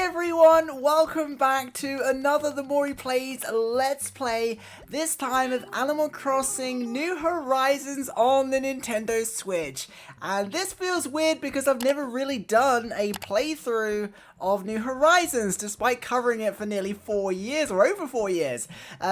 everyone, welcome back to another The Mori Plays Let's Play, this time of Animal Crossing New Horizons on the Nintendo Switch. And this feels weird because I've never really done a playthrough of New Horizons, despite covering it for nearly 4 years, or over 4 years.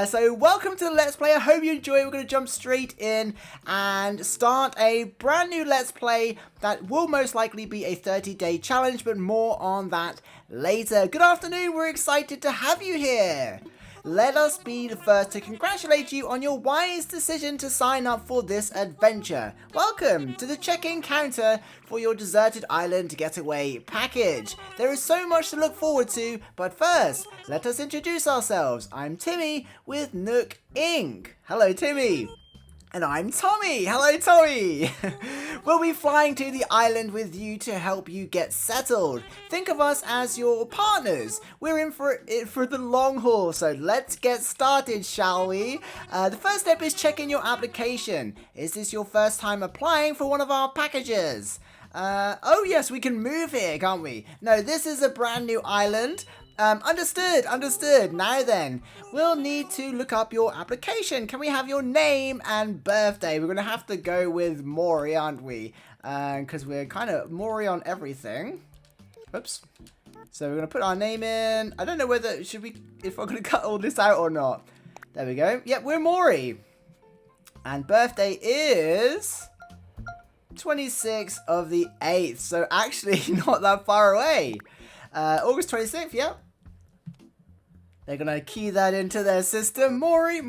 So welcome to the Let's Play. I hope you enjoy. We're going to jump straight in and start a brand new Let's Play that will most likely be a 30-day challenge, but more on that later. Good afternoon, we're excited to have you here. Let us be the first to congratulate you on your wise decision to sign up for this adventure. Welcome to the check-in counter for your deserted island getaway package. There is so much to look forward to, but first, let us introduce ourselves. I'm Timmy with Nook Inc. Hello, Timmy. And I'm Tommy. Hello, Tommy. We'll be flying to the island with you to help you get settled. Think of us as your partners. We're in for it for the long haul, so let's get started, shall we? The first step is checking your application. Is this your first time applying for one of our packages? Oh yes, we can move here, can't we? No, this is a brand new island. Understood. Now then, we'll need to look up your application. Can we have your name and birthday? We're going to have to go with Mori, aren't we? Because we're kind of Mori on everything. Oops. So we're going to put our name in. I don't know whether, if I'm going to cut all this out or not. There we go. Yep, we're Mori. And birthday is 26th of the 8th. So actually not that far away. August 26th, yep. They're going to key that into their system. Mori,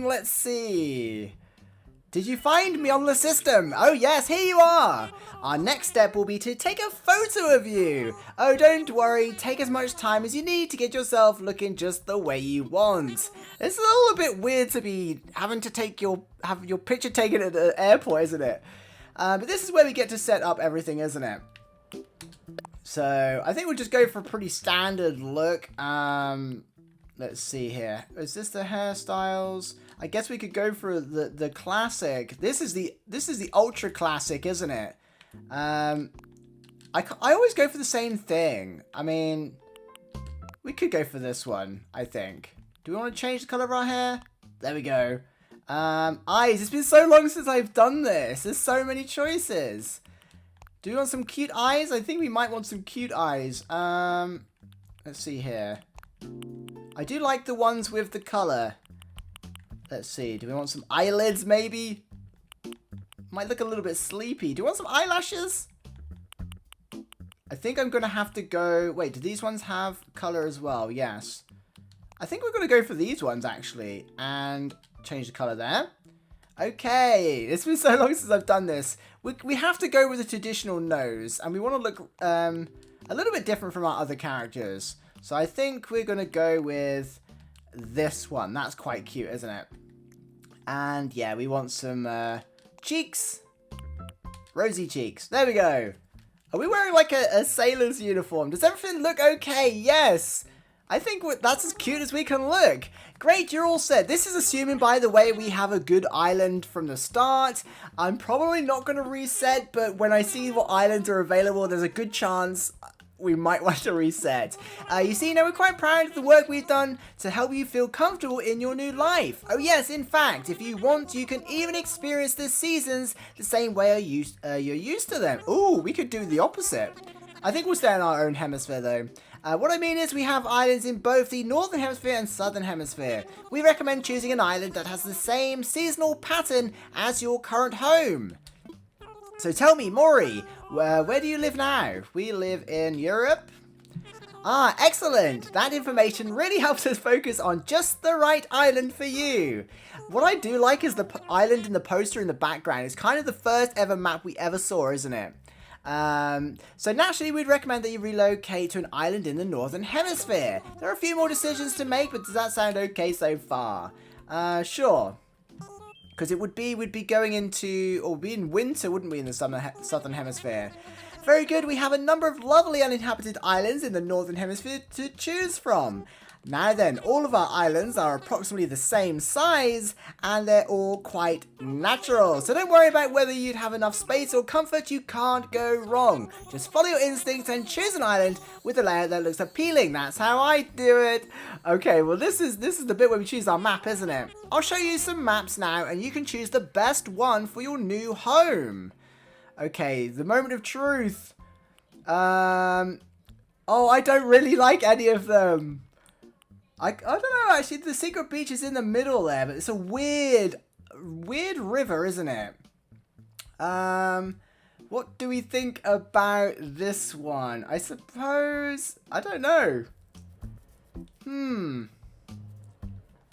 let's see. Did you find me on the system? Oh yes, here you are. Our next step will be to take a photo of you. Oh, don't worry. Take as much time as you need to get yourself looking just the way you want. It's a little bit weird to be having to have your picture taken at the airport, isn't it? But this is where we get to set up everything, isn't it? So, I think we'll just go for a pretty standard look. Let's see here. Is this the hairstyles? I guess we could go for the classic. This is the ultra classic, isn't it? I always go for the same thing. I mean, we could go for this one, I think. Do we want to change the color of our hair? There we go. Eyes. It's been so long since I've done this. There's so many choices. Do we want some cute eyes? I think we might want some cute eyes. Let's see here. I do like the ones with the color. Let's see. Do we want some eyelids, maybe? Might look a little bit sleepy. Do you want some eyelashes? I think I'm going to have to go... Wait, do these ones have color as well? Yes. I think we're going to go for these ones, actually. And change the color there. Okay. It's been so long since I've done this. We have to go with a traditional nose. And we want to look a little bit different from our other characters. So I think we're going to go with this one. That's quite cute, isn't it? And yeah, we want some cheeks. Rosy cheeks. There we go. Are we wearing like a sailor's uniform? Does everything look okay? Yes. I think that's as cute as we can look. Great, you're all set. This is assuming, by the way, we have a good island from the start. I'm probably not going to reset, but when I see what islands are available, there's a good chance we might want to reset. You see, we're quite proud of the work we've done to help you feel comfortable in your new life. Oh yes, in fact, if you want, you can even experience the seasons the same way you're used to them. Ooh, we could do the opposite. I think we'll stay in our own hemisphere though. What I mean is we have islands in both the Northern Hemisphere and Southern Hemisphere. We recommend choosing an island that has the same seasonal pattern as your current home. So tell me, Mori, where do you live now? We live in Europe. Ah, excellent. That information really helps us focus on just the right island for you. What I do like is the island in the poster in the background. It's kind of the first ever map we ever saw, isn't it? So naturally, we'd recommend that you relocate to an island in the Northern Hemisphere. There are a few more decisions to make, but does that sound okay so far? Sure. Because we'd be going into, or be in winter, wouldn't we, in the Southern Hemisphere? Very good. We have a number of lovely uninhabited islands in the Northern Hemisphere to choose from. Now then, all of our islands are approximately the same size and they're all quite natural. So don't worry about whether you'd have enough space or comfort, you can't go wrong. Just follow your instincts and choose an island with a layout that looks appealing. That's how I do it. Okay, well this is the bit where we choose our map, isn't it? I'll show you some maps now and you can choose the best one for your new home. Okay, the moment of truth. Oh, I don't really like any of them. I don't know, actually, the secret beach is in the middle there, but it's a weird river, isn't it? What do we think about this one? I suppose, I don't know.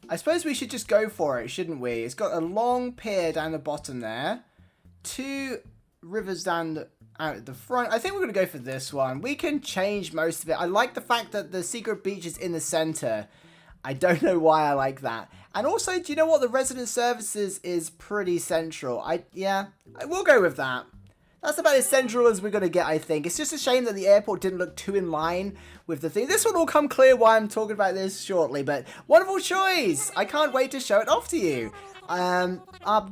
I suppose we should just go for it, shouldn't we? It's got a long pier down the bottom there. 2 rivers down out at the front. I think we're going to go for this one. We can change most of it. I like the fact that the secret beach is in the center. I don't know why I like that. And also, do you know what? The resident services is pretty central. Yeah, we'll go with that. That's about as central as we're going to get, I think. It's just a shame that the airport didn't look too in line with the thing. This one will come clear why I'm talking about this shortly, but wonderful choice. I can't wait to show it off to you.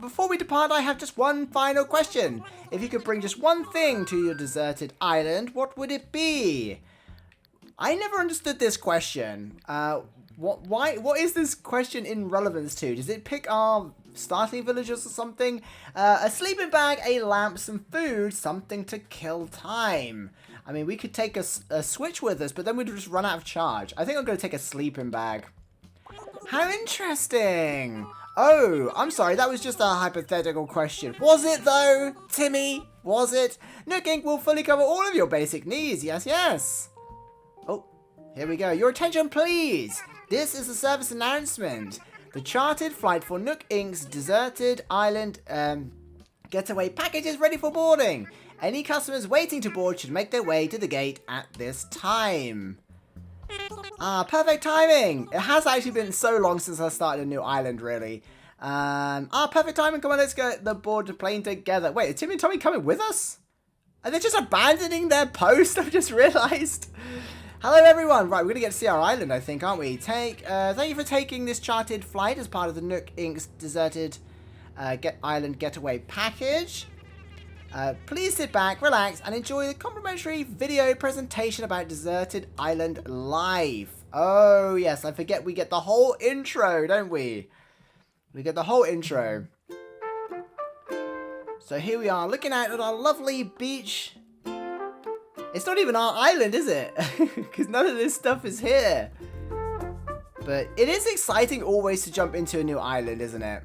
Before we depart, I have just one final question. If you could bring just one thing to your deserted island, what would it be? I never understood this question. What is this question in relevance to? Does it pick our starting villagers or something? A sleeping bag, a lamp, some food, something to kill time. I mean, we could take a switch with us, but then we'd just run out of charge. I think I'm going to take a sleeping bag. How interesting. Oh, I'm sorry, that was just a hypothetical question. Was it though, Timmy? Was it? Nook Inc. will fully cover all of your basic needs. Yes, yes. Oh, here we go. Your attention, please. This is a service announcement. The chartered flight for Nook Inc.'s deserted island getaway package is ready for boarding. Any customers waiting to board should make their way to the gate at this time. Ah, perfect timing. It has actually been so long since I started a new island, really. Perfect timing. Come on, let's get the board the plane together. Wait, is Timmy and Tommy coming with us? Are they just abandoning their post? I've just realized. Hello, everyone. Right, we're going to get to see our island, I think, aren't we? Thank you for taking this chartered flight as part of the Nook Inc.'s deserted island getaway package. Please sit back, relax, and enjoy the complimentary video presentation about deserted island life. Oh, yes, I forget we get the whole intro, don't we? We get the whole intro. So here we are, looking out at our lovely beach. It's not even our island, is it? Because none of this stuff is here. But it is exciting always to jump into a new island, isn't it?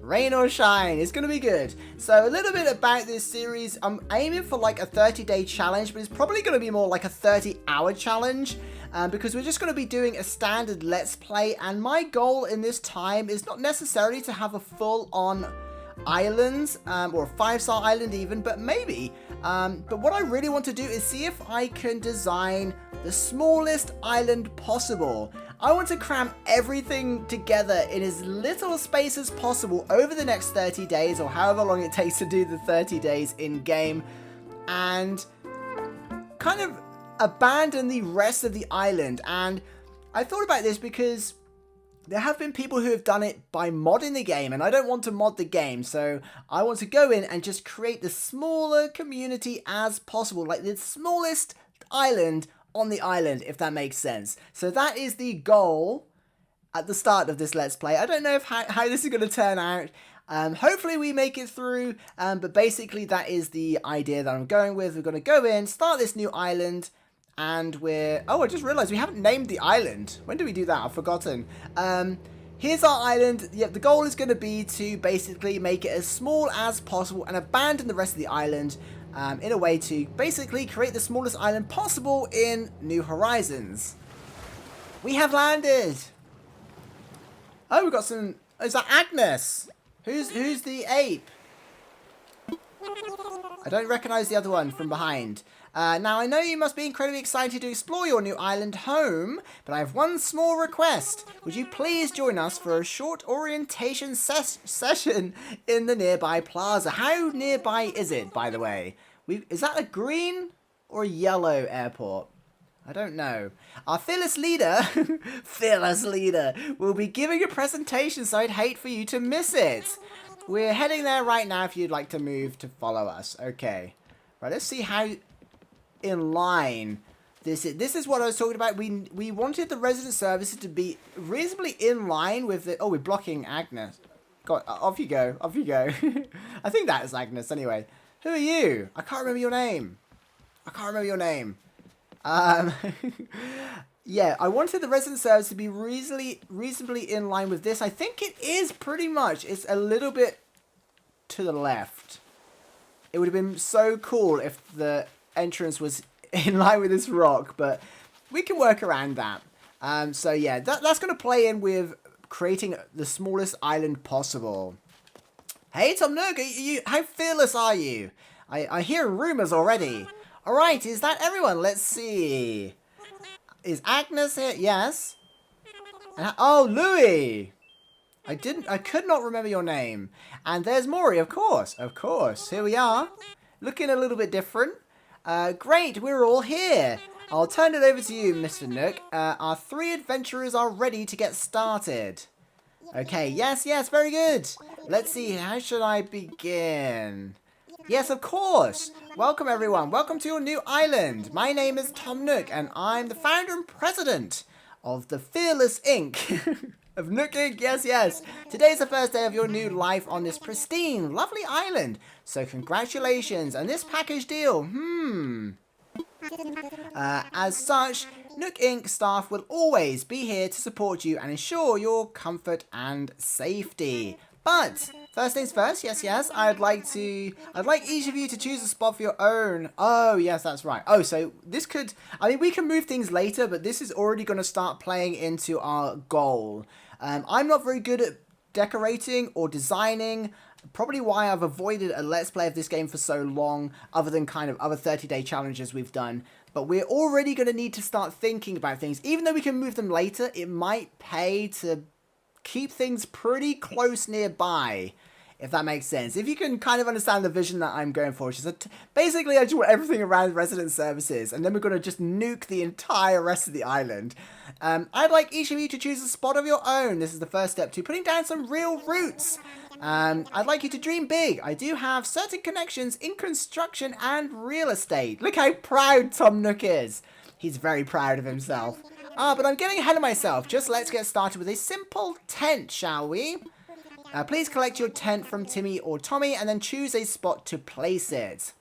Rain or shine, it's going to be good. So a little bit about this series. I'm aiming for like a 30-day challenge, but it's probably going to be more like a 30-hour challenge. Because we're just going to be doing a standard Let's Play. And my goal in this time is not necessarily to have a full-on islands or a 5-star island even, but maybe but what I really want to do is see if I can design the smallest island possible. I want to cram everything together in as little space as possible over the next 30 days or however long it takes to do the 30 days in game, and kind of abandon the rest of the island. And I thought about this because there have been people who have done it by modding the game, and I don't want to mod the game, so I want to go in and just create the smaller community as possible, like the smallest island on the island, if that makes sense. So that is the goal at the start of this Let's Play. I don't know how this is going to turn out. Hopefully we make it through, but basically that is the idea that I'm going with. We're going to go in, start this new island, and oh, I just realized we haven't named the island. When did we do that? I've forgotten. Here's our island. Yep, the goal is going to be to basically make it as small as possible and abandon the rest of the island in a way to basically create the smallest island possible in New Horizons. We have landed. Oh, we've got some. Is that Agnes? Who's the ape? I don't recognize the other one from behind. Now, I know you must be incredibly excited to explore your new island home, but I have one small request. Would you please join us for a short orientation session in the nearby plaza? How nearby is it, by the way? Is that a green or a yellow airport? I don't know. Our fearless leader, fearless leader, will be giving a presentation, so I'd hate for you to miss it. We're heading there right now if you'd like to move to follow us. Okay. Right, let's see how in line this is. This is what I was talking about. We wanted the resident services to be reasonably in line with the... Oh, we're blocking Agnes. God, off you go. Off you go. I think that is Agnes anyway. Who are you? I can't remember your name. I can't remember your name. Yeah, I wanted the resident service to be reasonably in line with this. I think it is pretty much. It's a little bit to the left. It would have been so cool if the entrance was in line with this rock, but we can work around that. So yeah, that's going to play in with creating the smallest island possible. Hey, Tom Nook, how fearless are you? I hear rumors already. Alright, is that everyone? Let's see. Is Agnes here? Yes. Oh, Louis! I could not remember your name. And there's Mori, of course. Of course. Here we are. Looking a little bit different. Great, we're all here. I'll turn it over to you, Mr. Nook. Our 3 adventurers are ready to get started. Okay, yes, very good. Let's see, how should I begin? Yes, of course. Welcome, everyone. Welcome to your new island. My name is Tom Nook, and I'm the founder and president of the Fearless Inc. of Nook Inc. Yes. Today's the first day of your new life on this pristine, lovely island. So congratulations. And this package deal, as such, Nook Inc. staff will always be here to support you and ensure your comfort and safety. But first things first, yes, I'd like each of you to choose a spot for your own. Oh, yes, that's right. Oh, so this could, I mean, we can move things later, but this is already going to start playing into our goal. I'm not very good at decorating or designing, probably why I've avoided a Let's Play of this game for so long, other than kind of other 30-day challenges we've done. But we're already going to need to start thinking about things. Even though we can move them later, it might pay to keep things pretty close nearby, if that makes sense. If you can kind of understand the vision that I'm going for, which is basically I just want everything around resident services, and then we're going to just nuke the entire rest of the island. I'd like each of you to choose a spot of your own. This is the first step to putting down some real roots. I'd like you to dream big. I do have certain connections in construction and real estate. Look how proud Tom Nook is. He's very proud of himself. But I'm getting ahead of myself. Just let's get started with a simple tent, shall we? Please collect your tent from Timmy or Tommy and then choose a spot to place it.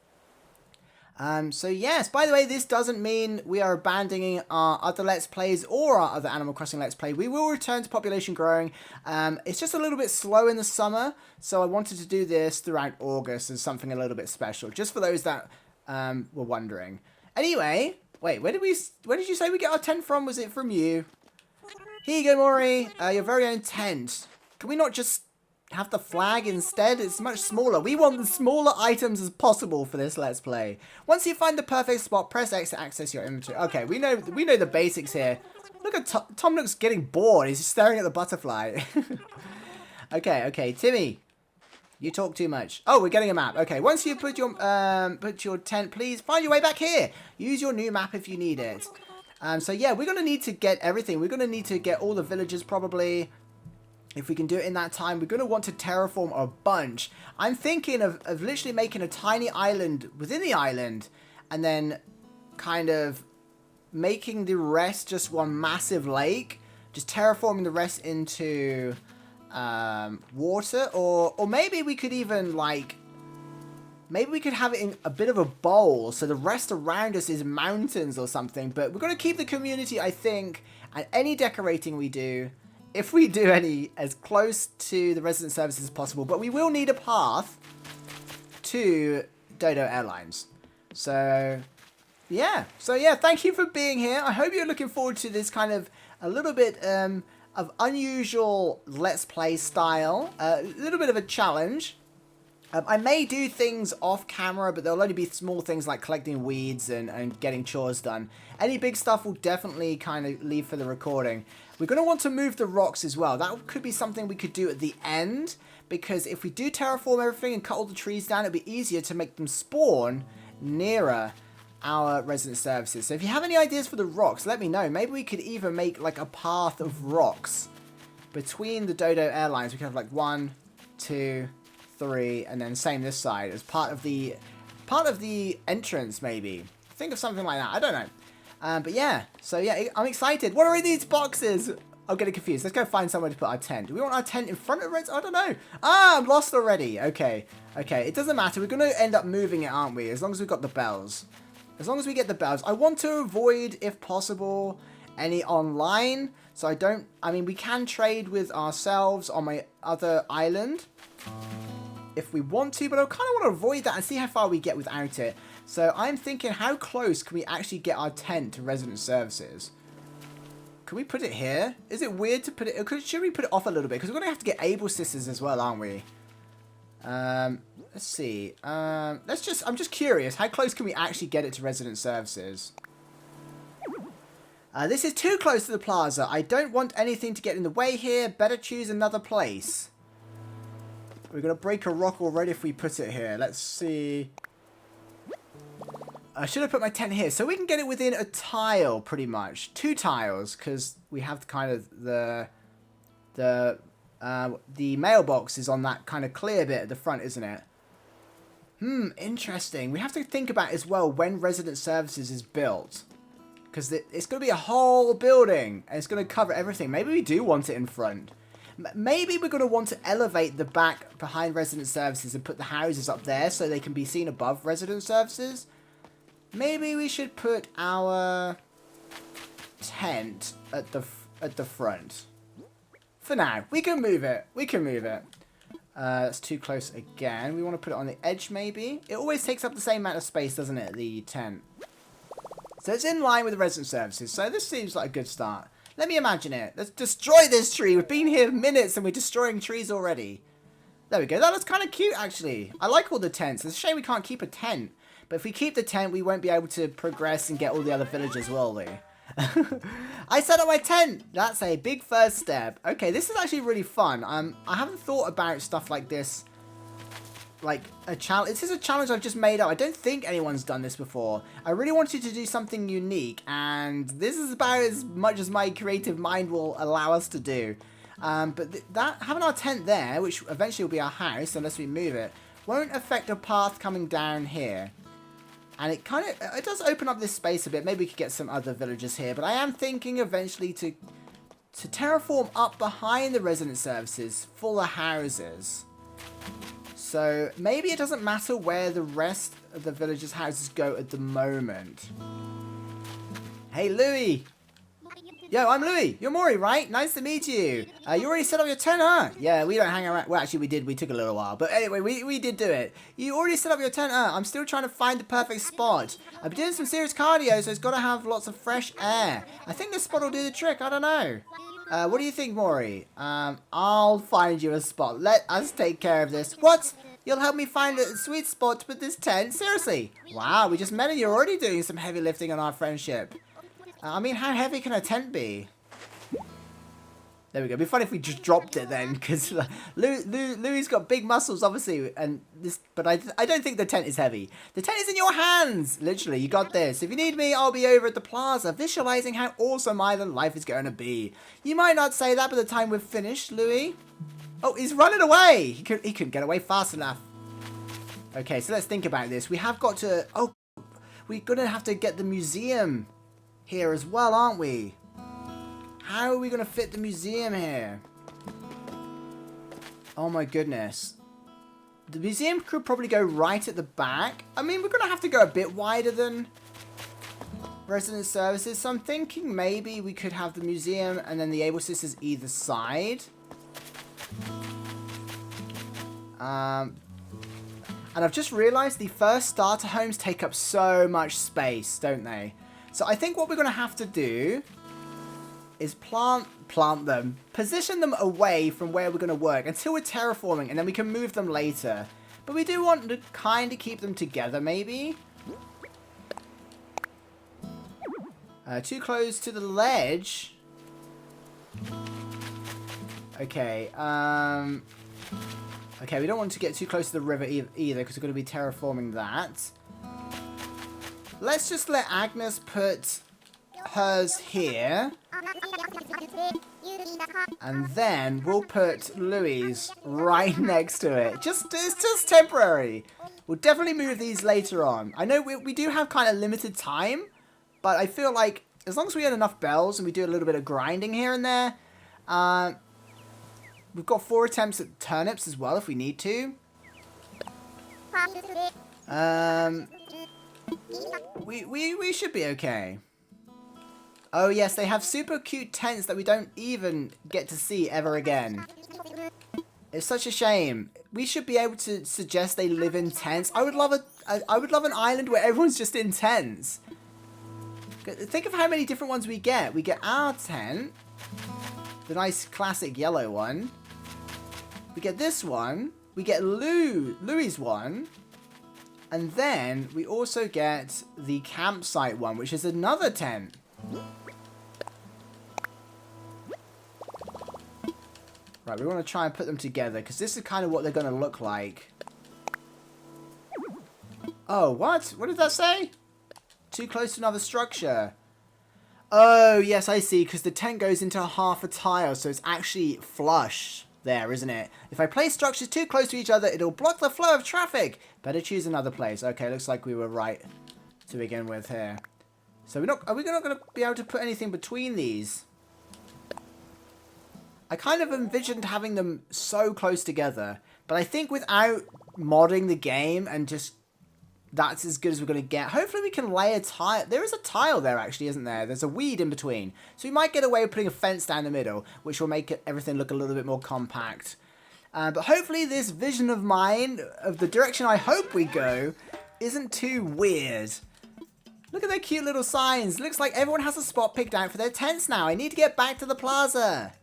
So yes, by the way, this doesn't mean we are abandoning our other Let's Plays or our other Animal Crossing Let's Play. We will return to population growing. It's just a little bit slow in the summer, so I wanted to do this throughout August as something a little bit special, just for those that were wondering. Anyway, wait, where did you say we get our tent from? Was it from you? Here you go, Mori. Your very own tent. Can we not just have the flag instead? It's much smaller. We want the smaller items as possible for this Let's Play. Once you find the perfect spot, press X to access your inventory. Okay, we know the basics here. Look at Tom looks getting bored. He's just staring at the butterfly. Okay, Timmy. You talk too much. Oh, we're getting a map. Okay, once you put your tent, please find your way back here. Use your new map if you need it. So yeah, we're going to need to get everything. We're going to need to get all the villagers probably. If we can do it in that time, we're going to want to terraform a bunch. I'm thinking of literally making a tiny island within the island and then kind of making the rest just one massive lake. Just terraforming the rest into water, or maybe we could even maybe we could have it in a bit of a bowl so the rest around us is mountains or something. But we're going to keep the community, I think, and any decorating we do, if we do any, as close to the resident services as possible. But we will need a path to Dodo Airlines. So yeah, thank you for being here. I hope you're looking forward to this kind of a little bit of unusual Let's Play style. A little bit of a challenge. I may do things off camera, but there'll only be small things like collecting weeds and getting chores done. Any big stuff will definitely kind of leave for the recording. We're going to want to move the rocks as well. That could be something we could do at the end, because if we do terraform everything and cut all the trees down, it'll be easier to make them spawn nearer. our resident services. So if you have any ideas for the rocks, let me know. Maybe we could even make like a path of rocks between the Dodo airlines. We could have like 1, 2, 3, and then same this side as part of the entrance. Maybe think of something like that. I don't know. But yeah, so yeah, I'm excited. What are in these boxes? I'm getting confused. Let's go find somewhere to put our tent. Do we want our tent in front of Reds? I don't know. Ah, I'm lost already. Okay. Okay, it doesn't matter. We're going to end up moving it, aren't we? As long as we've got the bells. As long as we get the bells. I want to avoid, if possible, any online. So I mean, we can trade with ourselves on my other island if we want to, but I kind of want to avoid that and see how far we get without it. So I'm thinking, how close can we actually get our tent to resident services? Can we put it here? Is it weird to put it... Should we put it off a little bit? Because we're going to have to get able sisters as well, aren't we? Let's see. I'm just curious. How close can we actually get it to resident services? This is too close to the plaza. I don't want anything to get in the way here. Better choose another place. We're going to break a rock already if we put it here. Let's see. I should have put my tent here. So we can get it within a tile, pretty much. 2 tiles, because we have kind of the mailbox is on that kind of clear bit at the front, isn't it? Interesting. We have to think about as well when resident services is built. Because it's going to be a whole building. And it's going to cover everything. Maybe we do want it in front. Maybe we're going to want to elevate the back behind resident services and put the houses up there so they can be seen above resident services. Maybe we should put our tent at the front. For now, we can move it. We can move it. That's too close again. We want to put it on the edge, maybe. It always takes up the same amount of space, doesn't it? The tent. So it's in line with the resident services. So this seems like a good start. Let me imagine it. Let's destroy this tree. We've been here minutes and we're destroying trees already. There we go. That looks kind of cute, actually. I like all the tents. It's a shame we can't keep a tent. But if we keep the tent, we won't be able to progress and get all the other villagers, will we? I set up my tent. That's a big first step. Okay, this is actually really fun. I haven't thought about stuff like this. Like a challenge. This is a challenge I've just made up. I don't think anyone's done this before. I really wanted to do something unique, and this is about as much as my creative mind will allow us to do. But having our tent there, which eventually will be our house unless we move it, won't affect a path coming down here. And it does open up this space a bit. Maybe we could get some other villagers here. But I am thinking eventually to terraform up behind the resident services full of houses. So maybe it doesn't matter where the rest of the villagers' houses go at the moment. Hey, Louie. Yo, I'm Louie. You're Mori, right? Nice to meet you. You already set up your tent, huh? Yeah, we don't hang around. Well, actually, we did. We took a little while. But anyway, we did do it. You already set up your tent, huh? I'm still trying to find the perfect spot. I've been doing some serious cardio, so it's got to have lots of fresh air. I think this spot will do the trick. I don't know. What do you think, Mori? I'll find you a spot. Let us take care of this. What? You'll help me find a sweet spot to put this tent? Seriously? Wow, we just met and you're already doing some heavy lifting on our friendship. I mean, how heavy can a tent be? There we go. It'd be funny if we just dropped it then, because Louie's got big muscles, obviously, but I don't think the tent is heavy. The tent is in your hands! Literally, you got this. If you need me, I'll be over at the plaza, visualizing how awesome island life is going to be. You might not say that by the time we've finished, Louie. Oh, he's running away! He couldn't get away fast enough. Okay, so let's think about this. We have got to... Oh, we're going to have to get the museum here as well, aren't we? How are we going to fit the museum here? Oh my goodness. The museum could probably go right at the back. I mean, we're going to have to go a bit wider than resident services. So I'm thinking maybe we could have the museum and then the Able Sisters either side. And I've just realized the first starter homes take up so much space, don't they? So I think what we're going to have to do is plant them, position them away from where we're going to work until we're terraforming, and then we can move them later. But we do want to kind of keep them together, maybe. Too close to the ledge. Okay, okay, we don't want to get too close to the river either, because we're going to be terraforming that. Let's just let Agnes put hers here. And then we'll put Louis right next to it. It's just temporary. We'll definitely move these later on. I know we do have kind of limited time, but I feel like as long as we get enough bells and we do a little bit of grinding here and there, we've got 4 attempts at turnips as well if we need to. We should be okay. Oh yes, they have super cute tents that we don't even get to see ever again. It's such a shame. We should be able to suggest they live in tents. I would love an island where everyone's just in tents. Think of how many different ones we get. We get our tent, the nice classic yellow one. We get this one. We get Louis' one. And then we also get the campsite one, which is another tent. Right, we want to try and put them together, because this is kind of what they're going to look like. Oh, what? What did that say? Too close to another structure. Oh, yes, I see, because the tent goes into half a tile, so it's actually flush there, isn't it? If I place structures too close to each other, it'll block the flow of traffic. Better choose another place. Okay, looks like we were right to begin with here. So are we not going to be able to put anything between these? I kind of envisioned having them so close together, but I think without modding the game and just that's as good as we're going to get. Hopefully we can lay a tile. There is a tile there actually, isn't there? There's a weed in between. So we might get away with putting a fence down the middle, which will make everything look a little bit more compact. But hopefully this vision of mine, of the direction I hope we go, isn't too weird. Look at their cute little signs. Looks like everyone has a spot picked out for their tents now. I need to get back to the plaza.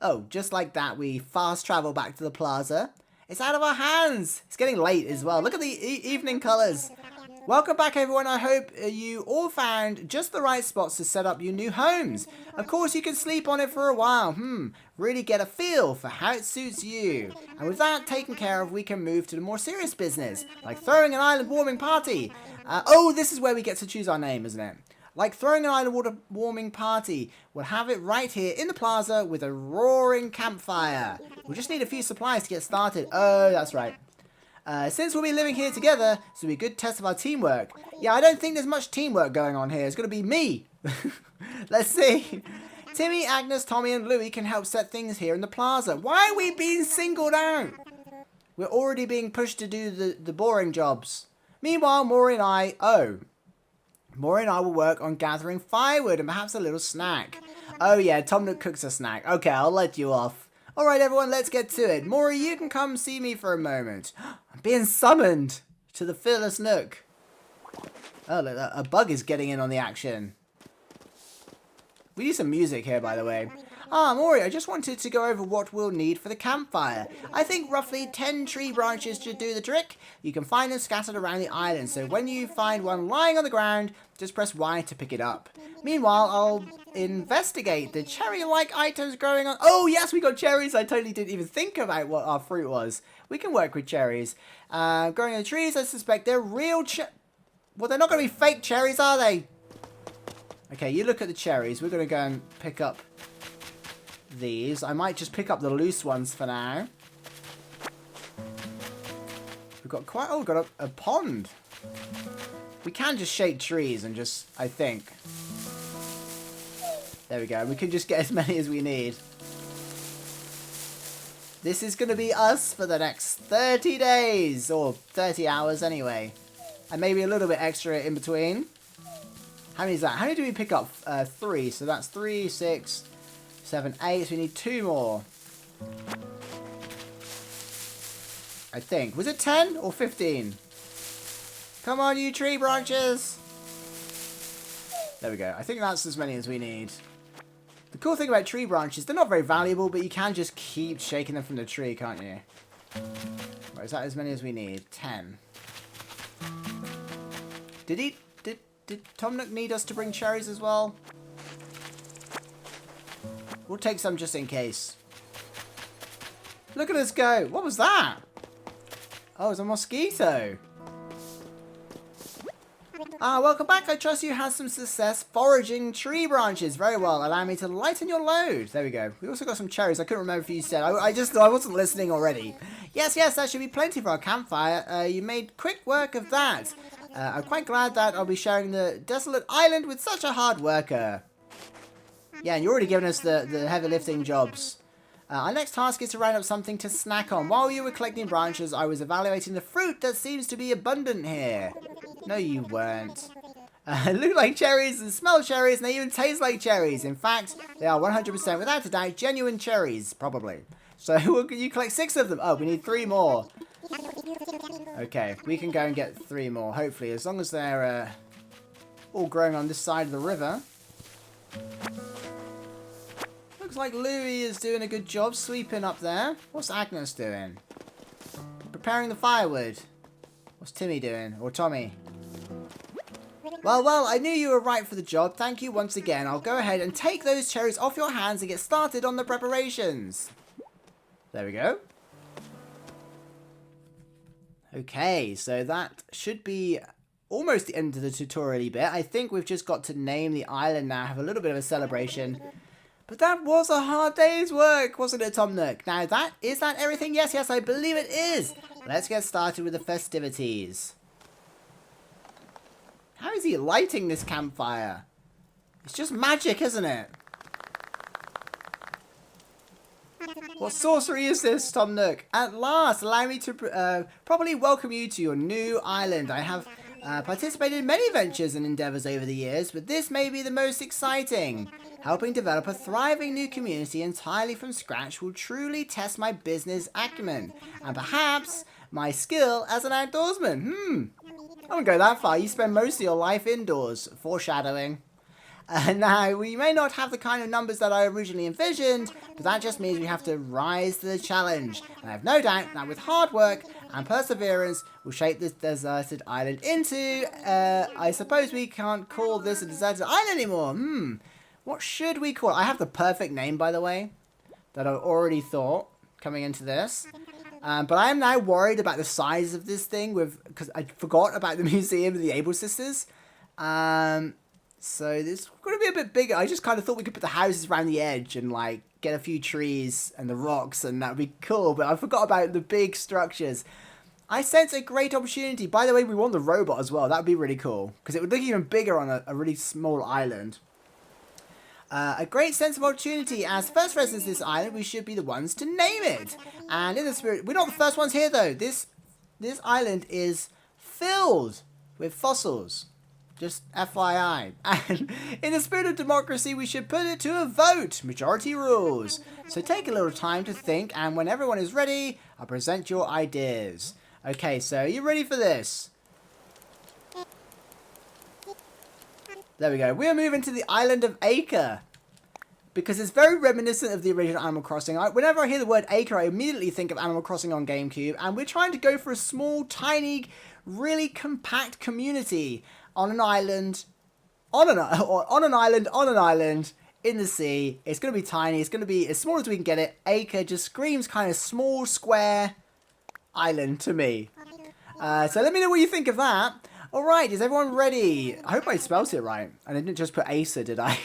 Oh, just like that, we fast travel back to the plaza. It's out of our hands. It's getting late as well. Look at the evening colors. Welcome back, everyone. I hope you all found just the right spots to set up your new homes. Of course, you can sleep on it for a while. Really get a feel for how it suits you. And with that taken care of, we can move to the more serious business, like throwing an island warming party. Oh, this is where we get to choose our name, isn't it? Like throwing an island warming party. We'll have it right here in the plaza with a roaring campfire. We'll just need a few supplies to get started. Oh, that's right. Since we'll be living here together, this will be a good test of our teamwork. Yeah, I don't think there's much teamwork going on here. It's going to be me. Let's see. Timmy, Agnes, Tommy, and Louie can help set things here in the plaza. Why are we being singled out? We're already being pushed to do the boring jobs. Meanwhile, Mori and I will work on gathering firewood and perhaps a little snack. Oh yeah, Tom Nook cooks a snack. Okay, I'll let you off. Alright everyone, let's get to it. Mori, you can come see me for a moment. I'm being summoned to the Fearless Nook. Oh, look, a bug is getting in on the action. We need some music here, by the way. Mori, I just wanted to go over what we'll need for the campfire. I think roughly 10 tree branches should do the trick. You can find them scattered around the island, so when you find one lying on the ground, just press Y to pick it up. Meanwhile, I'll investigate the cherry-like items growing on... Oh, yes, we got cherries. I totally didn't even think about what our fruit was. We can work with cherries. Growing in the trees, I suspect they're real Well, they're not going to be fake cherries, are they? Okay, you look at the cherries. We're going to go and pick up these. I might just pick up the loose ones for now. We've got quite... Oh, we've got a pond. We can just shake trees and just... I think... There we go. We can just get as many as we need. This is going to be us for the next 30 days. Or 30 hours anyway. And maybe a little bit extra in between. How many is that? How many do we pick up? 3. So that's 3, 6, 7, 8. So we need 2 more. I think. Was it 10 or 15? Come on, you tree branches. There we go. I think that's as many as we need. The cool thing about tree branches, they're not very valuable, but you can just keep shaking them from the tree, can't you? Right, is that as many as we need? 10. Did Tom Nook need us to bring cherries as well? We'll take some just in case. Look at us go. What was that? Oh, it's a mosquito. Welcome back. I trust you had some success foraging tree branches. Very well. Allow me to lighten your load. There we go. We also got some cherries. I couldn't remember if you said. I wasn't listening already. Yes, that should be plenty for our campfire. You made quick work of that. I'm quite glad that I'll be sharing the desolate island with such a hard worker. Yeah, and you're already giving us the heavy lifting jobs. Our next task is to round up something to snack on. While you were collecting branches, I was evaluating the fruit that seems to be abundant here. No, you weren't. Look like cherries and smell cherries, and they even taste like cherries. In fact, they are 100% without a doubt genuine cherries, probably. So you collect 6 of them. Oh, we need 3 more. Okay, we can go and get 3 more, hopefully, as long as they're all growing on this side of the river. Looks like Louie is doing a good job sweeping up there. What's Agnes doing? Preparing the firewood. What's Timmy doing? Or Tommy? Well, I knew you were right for the job. Thank you once again. I'll go ahead and take those cherries off your hands and get started on the preparations. There we go. Okay, so that should be almost the end of the tutorial bit. I think we've just got to name the island now, have a little bit of a celebration. But that was a hard day's work, wasn't it, Tom Nook? Now, is that everything? Yes, I believe it is. Let's get started with the festivities. How is he lighting this campfire? It's just magic, isn't it? What sorcery is this, Tom Nook? At last, allow me to properly welcome you to your new island. I have participated in many ventures and endeavours over the years, but this may be the most exciting. Helping develop a thriving new community entirely from scratch will truly test my business acumen, and perhaps my skill as an outdoorsman. I wouldn't go that far. You spend most of your life indoors. Foreshadowing. Now, we may not have the kind of numbers that I originally envisioned, but that just means we have to rise to the challenge. And I have no doubt that with hard work and perseverance, we'll shape this deserted island into, I suppose we can't call this a deserted island anymore. What should we call it? I have the perfect name, by the way, that I've already thought coming into this. But I am now worried about the size of this thing because I forgot about the Museum of the Able Sisters. So this is going to be a bit bigger. I just kind of thought we could put the houses around the edge and like get a few trees and the rocks, and that would be cool. But I forgot about the big structures. I sense a great opportunity. By the way, we want the robot as well. That would be really cool because it would look even bigger on a really small island. A great sense of opportunity. As first residents of this island, we should be the ones to name it. And in the spirit, we're not the first ones here though. This island is filled with fossils. Just FYI. And in the spirit of democracy, we should put it to a vote. Majority rules. So take a little time to think, and when everyone is ready, I'll present your ideas. Okay, so are you ready for this? There we go. We are moving to the island of Acre. Because it's very reminiscent of the original Animal Crossing. Whenever I hear the word Acre, I immediately think of Animal Crossing on GameCube. And we're trying to go for a small, tiny, really compact community on an island. On an island in the sea. It's going to be tiny. It's going to be as small as we can get it. Acre just screams kind of small, square island to me. So let me know what you think of that. Alright, is everyone ready? I hope I spelled it right. And I didn't just put Acer, did I?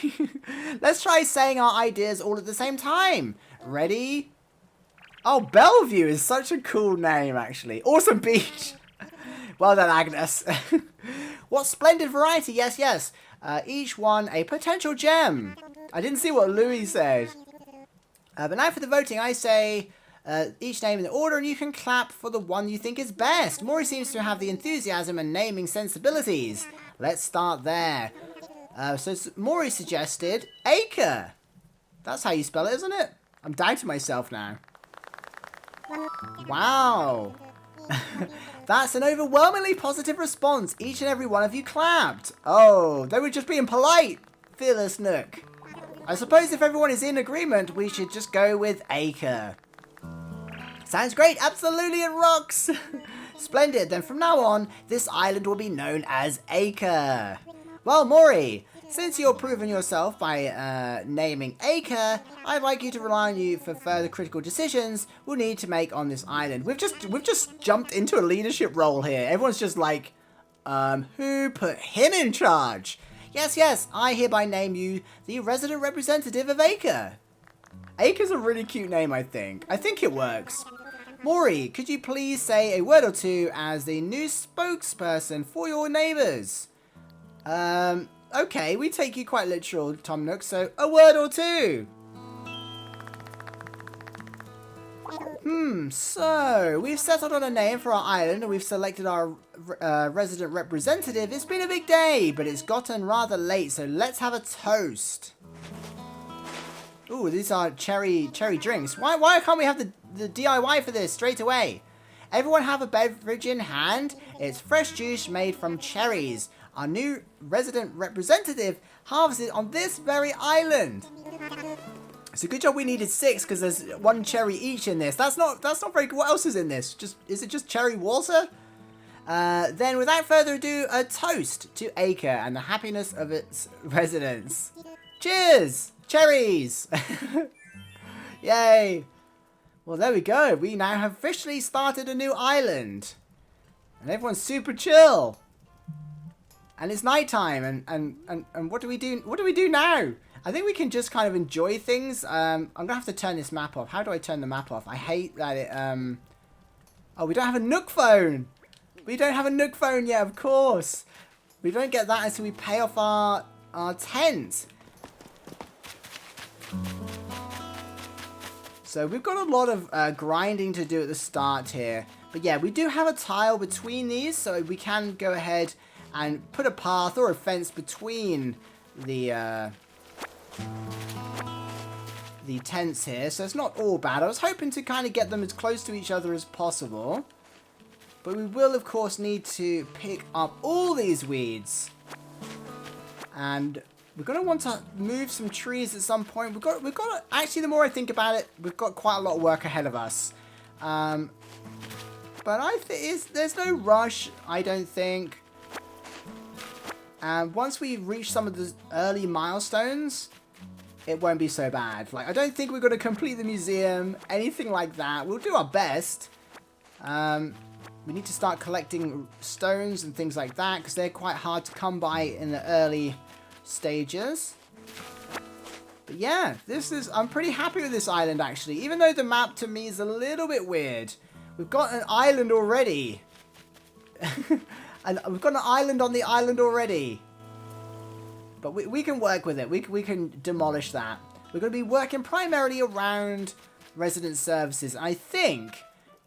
Let's try saying our ideas all at the same time. Ready? Oh, Bellevue is such a cool name, actually. Awesome beach. Well done, Agnes. What splendid variety. Yes. Each one a potential gem. I didn't see what Louis said. But now for the voting, I say... each name in the order, and you can clap for the one you think is best. Mori seems to have the enthusiasm and naming sensibilities. Let's start there. So Mori suggested Acre. That's how you spell it, isn't it? I'm doubting myself now. Wow. That's an overwhelmingly positive response. Each and every one of you clapped. Oh, they were just being polite. Fearless Nook. I suppose if everyone is in agreement, we should just go with Acre. Sounds great. Absolutely, it rocks. Splendid. Then from now on, this island will be known as Acre. Well, Mori, since you're proving yourself by naming Acre, I'd like you to rely on you for further critical decisions we'll need to make on this island. We've just jumped into a leadership role here. Everyone's just like Who put him in charge? Yes, yes, I hereby name you the resident representative of Acre. Acre's a really cute name, I think. I think it works. Mori, could you please say a word or two as the new spokesperson for your neighbours? Okay, we take you quite literal, Tom Nook, so a word or two. So we've settled on a name for our island and we've selected our resident representative. It's been a big day, but it's gotten rather late, so let's have a toast. Ooh, these are cherry drinks. Why can't we have the DIY for this straight away? Everyone have a beverage in hand. It's fresh juice made from cherries. Our new resident representative harvested on this very island. It's a good job we needed 6 because there's 1 cherry each in this. That's not very good. What else is in this? Is it just cherry water? Then without further ado, a toast to Acre and the happiness of its residents. Cheers! Cherries! Yay! Well, there we go. We now have officially started a new island. And everyone's super chill. And it's nighttime. And what do we do? What do we do now? I think we can just kind of enjoy things. I'm going to have to turn this map off. How do I turn the map off? I hate that it... Oh, we don't have a NookPhone. We don't have a NookPhone yet, of course. We don't get that until we pay off our tent. So we've got a lot of grinding to do at the start here. But yeah, we do have a tile between these, so we can go ahead and put a path or a fence between the tents here. So it's not all bad. I was hoping to kind of get them as close to each other as possible. But we will, of course, need to pick up all these weeds. And we're going to want to move some trees at some point. We've got to, actually, the more I think about it, we've got quite a lot of work ahead of us. But I think there's no rush, I don't think. And once we reach some of the early milestones, it won't be so bad. Like, I don't think we're going to complete the museum, anything like that. We'll do our best. We need to start collecting stones and things like that, because they're quite hard to come by in the early stages. But yeah, I'm pretty happy with this island, actually. Even though the map to me is a little bit weird. We've got an island already. And we've got an island on the island already. But we can work with it. We can demolish that. We're going to be working primarily around resident services. And I think,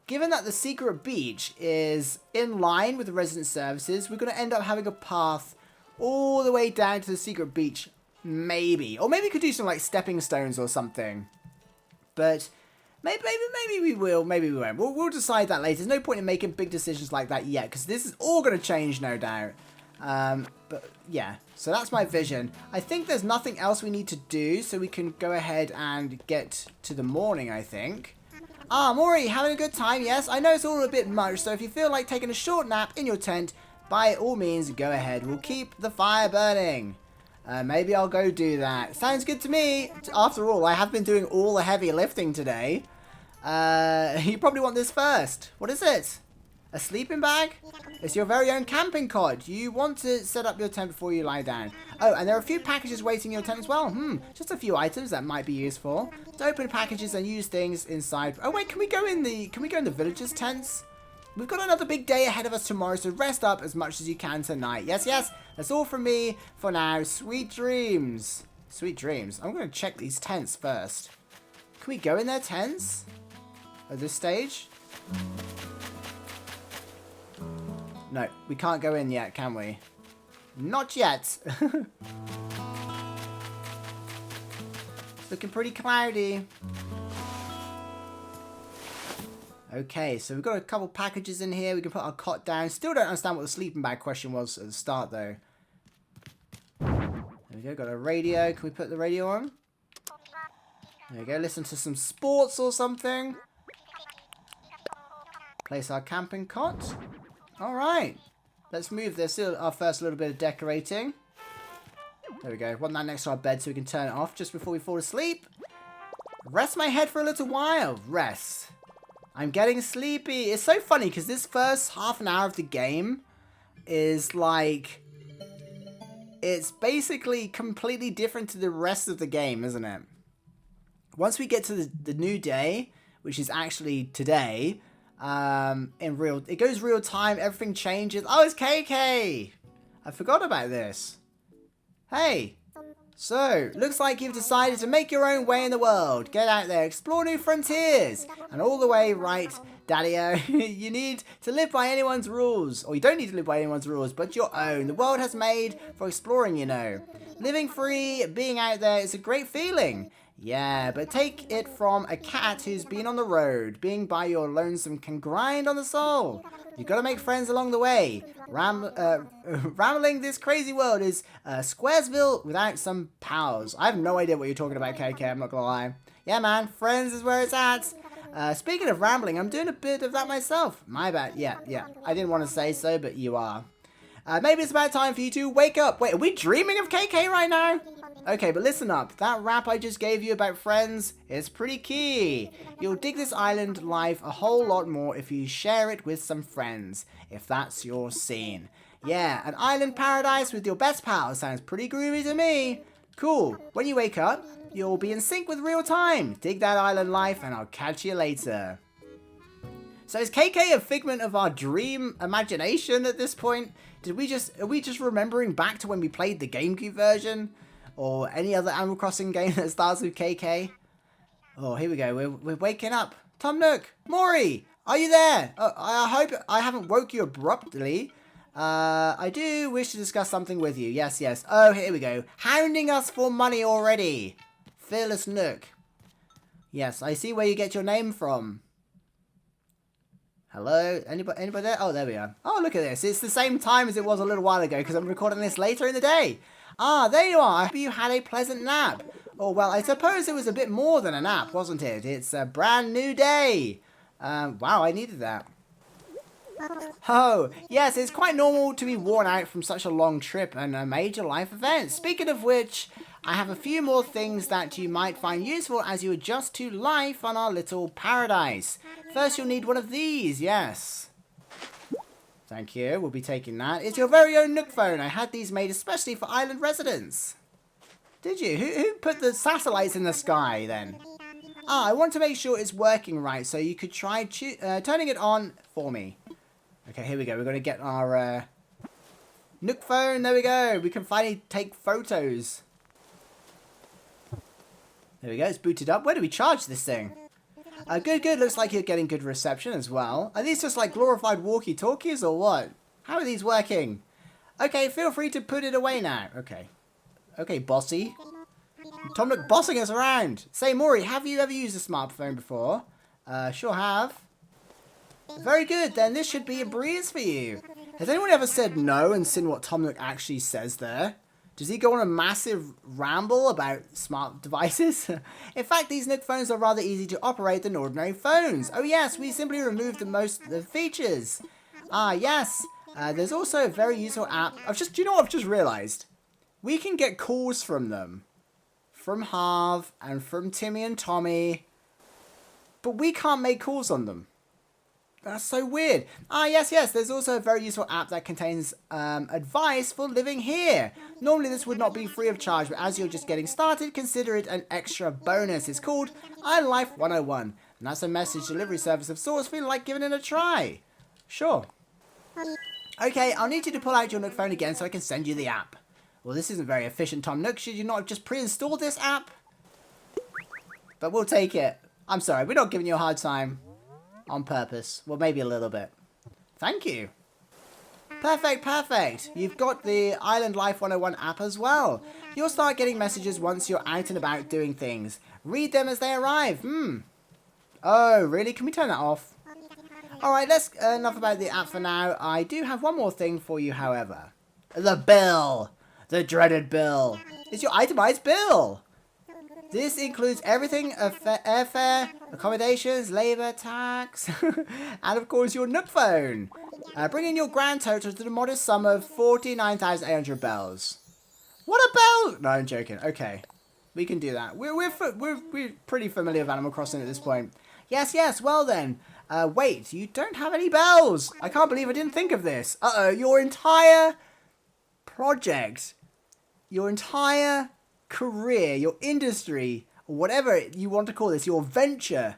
given that the secret beach is in line with the resident services, we're going to end up having a path all the way down to the secret beach. Maybe. Or maybe we could do some like stepping stones or something. But maybe we will. Maybe we won't. We'll decide that later. There's no point in making big decisions like that yet, because this is all going to change, no doubt. But yeah, so that's my vision. I think there's nothing else we need to do, so we can go ahead and get to the morning, I think. Ah, Mori, having a good time? Yes, I know it's all a bit much, so if you feel like taking a short nap in your tent, by all means, go ahead. We'll keep the fire burning. Maybe I'll go do that. Sounds good to me. After all, I have been doing all the heavy lifting today. You probably want this first. What is it? A sleeping bag? It's your very own camping cot. You want to set up your tent before you lie down. Oh, and there are a few packages waiting in your tent as well. Just a few items that might be useful. To open packages and use things inside. Oh wait, can we go in the villagers' tents? We've got another big day ahead of us tomorrow, so rest up as much as you can tonight. Yes, yes, that's all from me for now. Sweet dreams. Sweet dreams. I'm going to check these tents first. Can we go in their tents at this stage? No, we can't go in yet, can we? Not yet. It's looking pretty cloudy. Okay, so we've got a couple packages in here. We can put our cot down. Still don't understand what the sleeping bag question was at the start, though. There we go, got a radio. Can we put the radio on? There we go, listen to some sports or something. Place our camping cot. Alright, let's move this. Our first little bit of decorating. There we go. Want that next to our bed so we can turn it off just before we fall asleep. Rest my head for a little while. Rest. I'm getting sleepy. It's so funny because this first half an hour of the game, is like... It's basically completely different to the rest of the game, isn't it? Once we get to the new day, which is actually today, it goes real time, everything changes. Oh, it's KK! I forgot about this. Hey! So, looks like you've decided to make your own way in the world. Get out there, explore new frontiers. And all the way, right, Daddy-o, you need to live by anyone's rules. Or you don't need to live by anyone's rules, but your own. The world has made for exploring, you know. Living free, being out there is a great feeling. Yeah, but take it from a cat who's been on the road. Being by your lonesome can grind on the soul. You gotta make friends along the way. Rambling this crazy world is Squaresville without some pals. I have no idea what you're talking about, KK, I'm not gonna lie. Yeah, man, friends is where it's at. Speaking of rambling, I'm doing a bit of that myself. My bad, yeah. I didn't want to say so, but you are. Maybe it's about time for you to wake up. Wait, are we dreaming of KK right now? Okay, but listen up. That rap I just gave you about friends is pretty key. You'll dig this island life a whole lot more if you share it with some friends, if that's your scene. Yeah, an island paradise with your best pal sounds pretty groovy to me. Cool. When you wake up, you'll be in sync with real time. Dig that island life and I'll catch you later. So is KK a figment of our dream imagination at this point? Are we just remembering back to when we played the GameCube version? Or any other Animal Crossing game that starts with KK? Oh, here we go. We're waking up. Tom Nook! Mori! Are you there? I hope I haven't woke you abruptly. I do wish to discuss something with you. Yes. Oh, here we go. Hounding us for money already. Fearless Nook. Yes, I see where you get your name from. Hello? Anybody there? Oh, there we are. Oh, look at this. It's the same time as it was a little while ago because I'm recording this later in the day. Ah, there you are. I hope you had a pleasant nap. Oh, well, I suppose it was a bit more than a nap, wasn't it? It's a brand new day. Wow, I needed that. Oh, yes, it's quite normal to be worn out from such a long trip and a major life event. Speaking of which, I have a few more things that you might find useful as you adjust to life on our little paradise. First, you'll need one of these, yes. Thank you, we'll be taking that. It's your very own NookPhone. I had these made especially for island residents. Did you? Who put the satellites in the sky then? Ah, I want to make sure it's working right, so you could try turning it on for me. Okay, here we go. We're going to get our NookPhone. There we go. We can finally take photos. There we go. It's booted up. Where do we charge this thing? Good. Looks like you're getting good reception as well. Are these just like glorified walkie-talkies or what? How are these working? Okay, feel free to put it away now. Okay, bossy. Tom Nook bossing us around. Say, Mori, have you ever used a smartphone before? Sure have. Very good, then this should be a breeze for you. Has anyone ever said no and seen what Tom Nook actually says there? Does he go on a massive ramble about smart devices? In fact, these Nook phones are rather easy to operate than ordinary phones. Oh yes, we simply removed most of the features. Ah yes, there's also a very useful app. Do you know what I've just realised? We can get calls from them. From Harv and from Timmy and Tommy. But we can't make calls on them. That's so weird. Ah, yes. There's also a very useful app that contains advice for living here. Normally this would not be free of charge, but as you're just getting started, consider it an extra bonus. It's called iLife 101. And that's a message delivery service of sorts, feeling like giving it a try. Sure. Okay, I'll need you to pull out your NookPhone again so I can send you the app. Well, this isn't very efficient, Tom Nook. Should you not have just pre-installed this app? But we'll take it. I'm sorry, we're not giving you a hard time. On purpose. Well, maybe a little bit. Thank you. Perfect. You've got the Island Life 101 app as well. You'll start getting messages once you're out and about doing things. Read them as they arrive. Oh, really? Can we turn that off? Alright, let's enough about the app for now. I do have one more thing for you, however. The bill. The dreaded bill. It's your itemized bill. This includes everything, airfare, accommodations, labour, tax, and of course your NookPhone. Bringing your grand total to the modest sum of 49,800 bells. What a bell! No, I'm joking. Okay, we can do that. We're pretty familiar with Animal Crossing at this point. Yes. Well then, Wait, you don't have any bells. I can't believe I didn't think of this. Uh-oh, your entire project, your entire career, your industry, or whatever you want to call this, your venture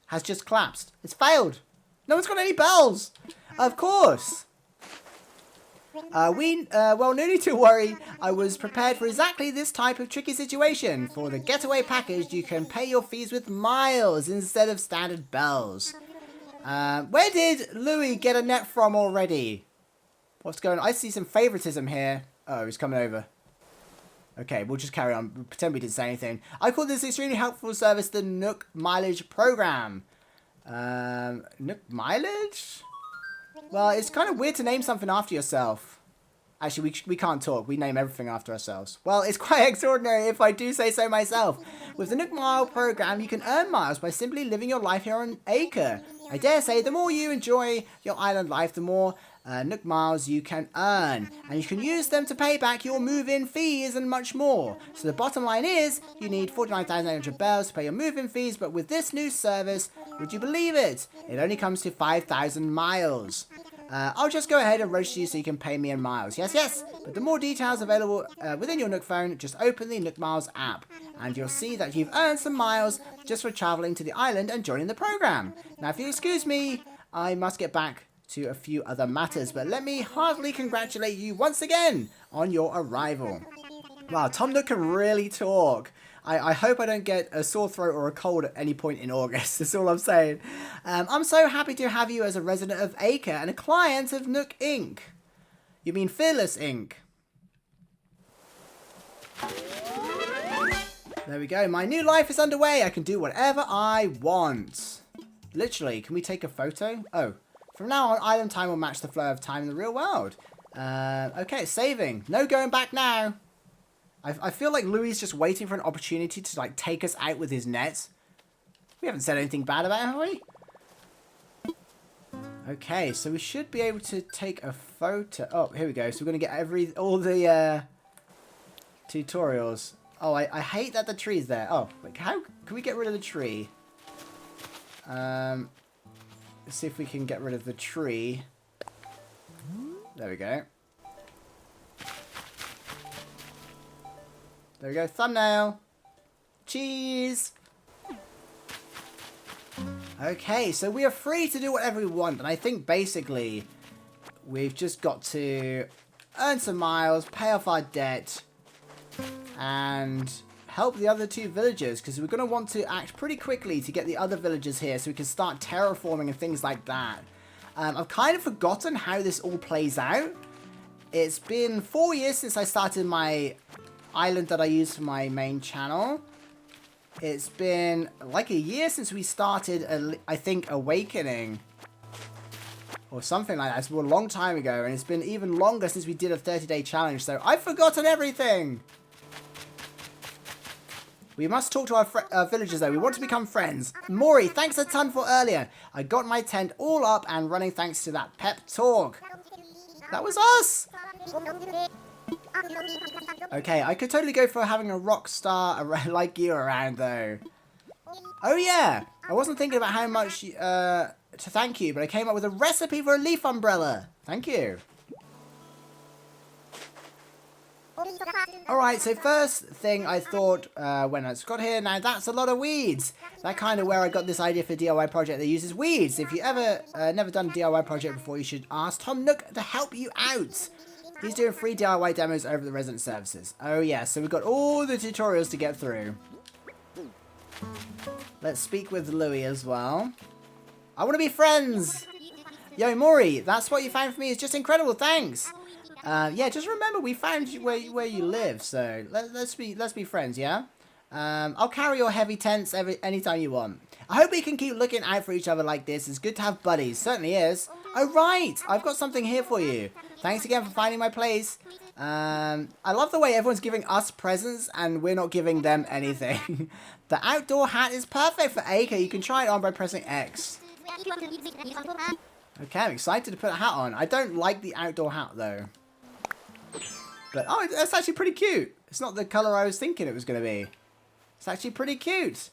has just collapsed. It's failed. No one's got any bells. Of course. Well, no need to worry. I was prepared for exactly this type of tricky situation. For the getaway package, you can pay your fees with miles instead of standard bells. Where did Louis get a net from already? What's going on? I see some favoritism here. Oh, he's coming over. Okay, we'll just carry on. Pretend we didn't say anything. I call this extremely helpful service the Nook Mileage Program. Nook Mileage? Well, it's kind of weird to name something after yourself. Actually, we can't talk. We name everything after ourselves. Well, it's quite extraordinary if I do say so myself. With the Nook Mile program, you can earn miles by simply living your life here on Acre. I dare say, the more you enjoy your island life, the more Nook miles you can earn. And you can use them to pay back your move-in fees and much more. So the bottom line is, you need 49,800 bells to pay your move-in fees, but with this new service, would you believe it? It only comes to 5,000 miles. I'll just go ahead and register you so you can pay me in miles. Yes, yes. But the more details available within your NookPhone, just open the Nook Miles app. And you'll see that you've earned some miles just for traveling to the island and joining the program. Now, if you excuse me, I must get back to a few other matters. But let me heartily congratulate you once again on your arrival. Wow, Tom Nook can really talk. I hope I don't get a sore throat or a cold at any point in August. That's all I'm saying. I'm so happy to have you as a resident of Acre and a client of Nook Inc. You mean Fearless Inc. There we go. My new life is underway. I can do whatever I want. Literally, can we take a photo? Oh, from now on, island time will match the flow of time in the real world. Okay, saving. No going back now. I feel like Louis is just waiting for an opportunity to like take us out with his nets. We haven't said anything bad about it, have we? Okay, so we should be able to take a photo. Oh, here we go. So we're going to get all the tutorials. Oh, I hate that the tree's there. Oh, like how can we get rid of the tree? Let's see if we can get rid of the tree. There we go. There we go, thumbnail. Cheese. Okay, so we are free to do whatever we want. And I think basically we've just got to earn some miles, pay off our debt, and help the other two villagers. Because we're going to want to act pretty quickly to get the other villagers here so we can start terraforming and things like that. I've kind of forgotten how this all plays out. It's been 4 years since I started my island that I use for my main channel. It's been like a year since we started, I think, Awakening. Or something like that. It's a long time ago. And it's been even longer since we did a 30-day challenge. So I've forgotten everything. We must talk to our villagers though. We want to become friends. Mori, thanks a ton for earlier. I got my tent all up and running thanks to that pep talk. That was us. Okay, I could totally go for having a rock star like you around though. Oh yeah, I wasn't thinking about how much to thank you, but I came up with a recipe for a leaf umbrella. Thank you. Alright, so first thing I thought when I got here, now that's a lot of weeds. That's kind of where I got this idea for a DIY project that uses weeds. If you ever never done a DIY project before, you should ask Tom Nook to help you out. He's doing free DIY demos over the resident services. Oh yeah, so we've got all the tutorials to get through. Let's speak with Louis as well. I want to be friends! Yo, Mori, that's what you found for me. It's just incredible, thanks! Yeah, just remember we found you where you live, so let's be friends, yeah? I'll carry your heavy tents anytime you want. I hope we can keep looking out for each other like this. It's good to have buddies, certainly is. Oh right, I've got something here for you. Thanks again for finding my place. I love the way everyone's giving us presents and we're not giving them anything. The outdoor hat is perfect for Acre. You can try it on by pressing X. Okay, I'm excited to put a hat on. I don't like the outdoor hat though. But, oh, that's actually pretty cute. It's not the colour I was thinking it was going to be. It's actually pretty cute.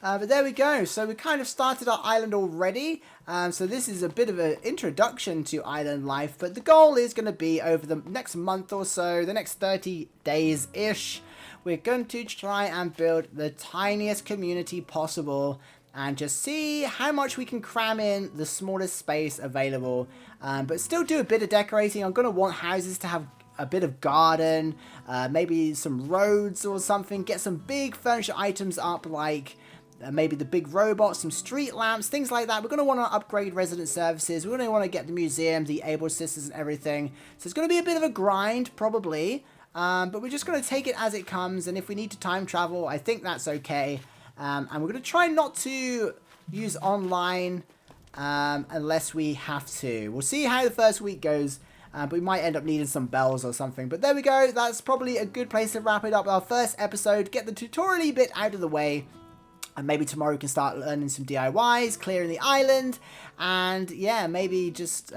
But there we go. So we kind of started our island already. So this is a bit of an introduction to island life. But the goal is going to be over the next month or so, the next 30 days-ish, we're going to try and build the tiniest community possible and just see how much we can cram in the smallest space available. But still do a bit of decorating. I'm going to want houses to have a bit of garden, maybe some roads or something. Get some big furniture items up, like maybe the big robots, some street lamps, things like that. We're going to want to upgrade resident services. We're going to want to get the museum, the able sisters and everything. So it's going to be a bit of a grind, probably. But we're just going to take it as it comes. And if we need to time travel, I think that's okay. And we're going to try not to use online unless we have to. We'll see how the first week goes. But we might end up needing some bells or something. But there we go. That's probably a good place to wrap it up. Our first episode. Get the tutorial bit out of the way. And maybe tomorrow we can start learning some DIYs, clearing the island. And yeah, maybe just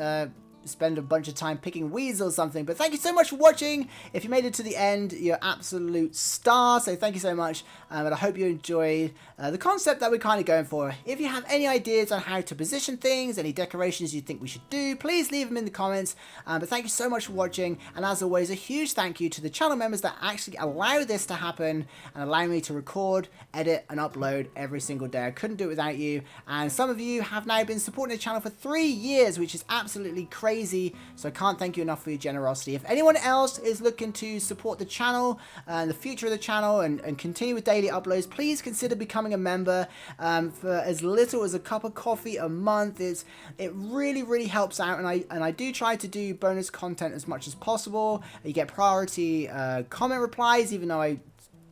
spend a bunch of time picking weeds or something. But thank you so much for watching. If you made it to the end, you're absolute star. So thank you so much. And I hope you enjoyed the concept that we're kind of going for. If you have any ideas on how to position things, any decorations you think we should do, please leave them in the comments. But thank you so much for watching. And as always, a huge thank you to the channel members that actually allow this to happen and allow me to record, edit, and upload every single day. I couldn't do it without you. And some of you have now been supporting the channel for 3 years, which is absolutely crazy. So I can't thank you enough for your generosity. If anyone else is looking to support the channel and the future of the channel and continue with daily uploads, please consider becoming a member for as little as a cup of coffee a month. It really helps out, and I do try to do bonus content as much as possible. You get priority comment replies, even though I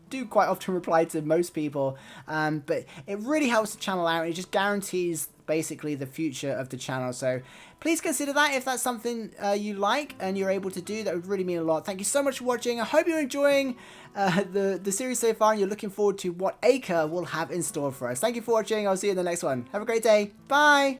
do quite often reply to most people, but it really helps the channel out, and it just guarantees basically the future of the channel. So please consider that if that's something you like and you're able to do. That would really mean a lot. Thank you so much for watching. I hope you're enjoying the series so far and you're looking forward to what Acre will have in store for us. Thank you for watching. I'll see you in the next one. Have a great day. Bye.